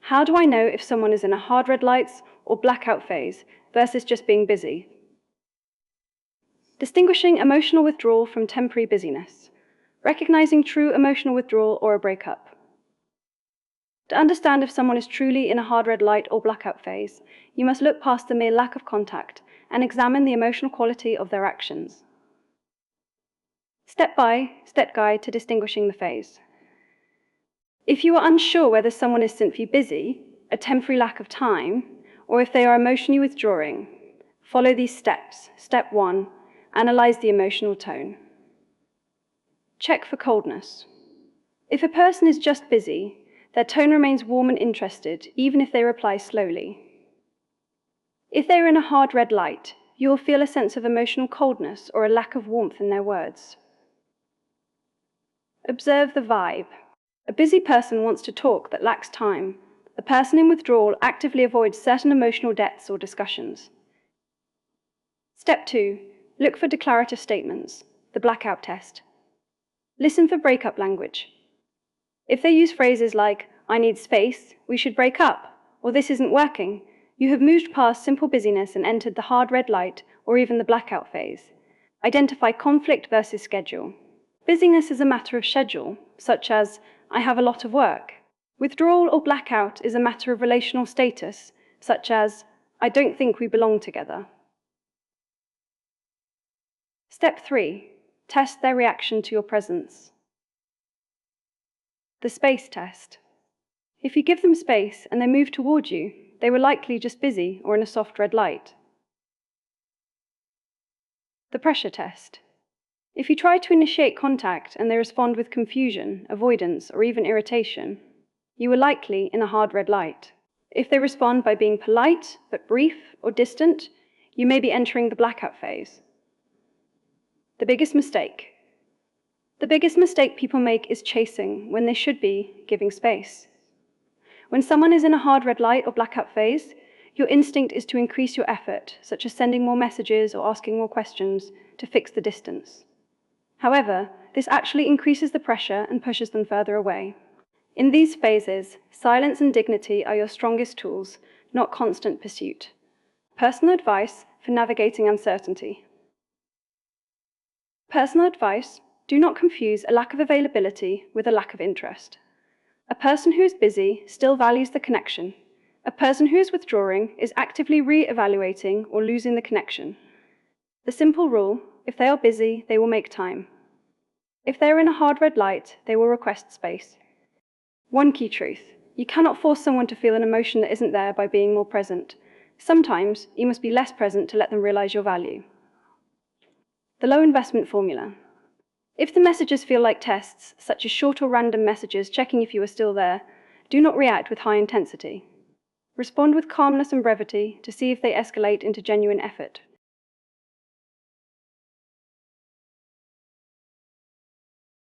How do I know if someone is in a hard red lights or blackout phase versus just being busy? Distinguishing emotional withdrawal from temporary busyness. Recognizing true emotional withdrawal or a breakup. To understand if someone is truly in a hard red light or blackout phase, you must look past the mere lack of contact and examine the emotional quality of their actions. Step-by-step guide to distinguishing the phase. If you are unsure whether someone is simply busy, a temporary lack of time, or if they are emotionally withdrawing, follow these steps. Step 1. Analyze the emotional tone. Check for coldness. If a person is just busy, their tone remains warm and interested, even if they reply slowly. If they are in a hard red light, you will feel a sense of emotional coldness or a lack of warmth in their words. Observe the vibe. A busy person wants to talk but lacks time. A person in withdrawal actively avoids certain emotional depths or discussions. Step 2. Look for declarative statements, the blackout test. Listen for breakup language. If they use phrases like, "I need space," "we should break up," or "this isn't working," you have moved past simple busyness and entered the hard red light or even the blackout phase. Identify conflict versus schedule. Busyness is a matter of schedule, such as, "I have a lot of work." Withdrawal or blackout is a matter of relational status, such as, "I don't think we belong together." Step 3. Test their reaction to your presence. The space test. If you give them space and they move toward you, they were likely just busy or in a soft red light. The pressure test. If you try to initiate contact and they respond with confusion, avoidance, or even irritation, you are likely in a hard red light. If they respond by being polite but brief or distant, you may be entering the blackout phase. The biggest mistake. The biggest mistake people make is chasing when they should be giving space. When someone is in a hard red light or blackout phase, your instinct is to increase your effort, such as sending more messages or asking more questions to fix the distance. However, this actually increases the pressure and pushes them further away. In these phases, silence and dignity are your strongest tools, not constant pursuit. Personal advice for navigating uncertainty. Personal advice: do not confuse a lack of availability with a lack of interest. A person who is busy still values the connection. A person who is withdrawing is actively re-evaluating or losing the connection. The simple rule: if they are busy, they will make time. If they are in a hard red light, they will request space. One key truth: you cannot force someone to feel an emotion that isn't there by being more present. Sometimes you must be less present to let them realize your value. The low investment formula. If the messages feel like tests, such as short or random messages checking if you are still there, do not react with high intensity. Respond with calmness and brevity to see if they escalate into genuine effort.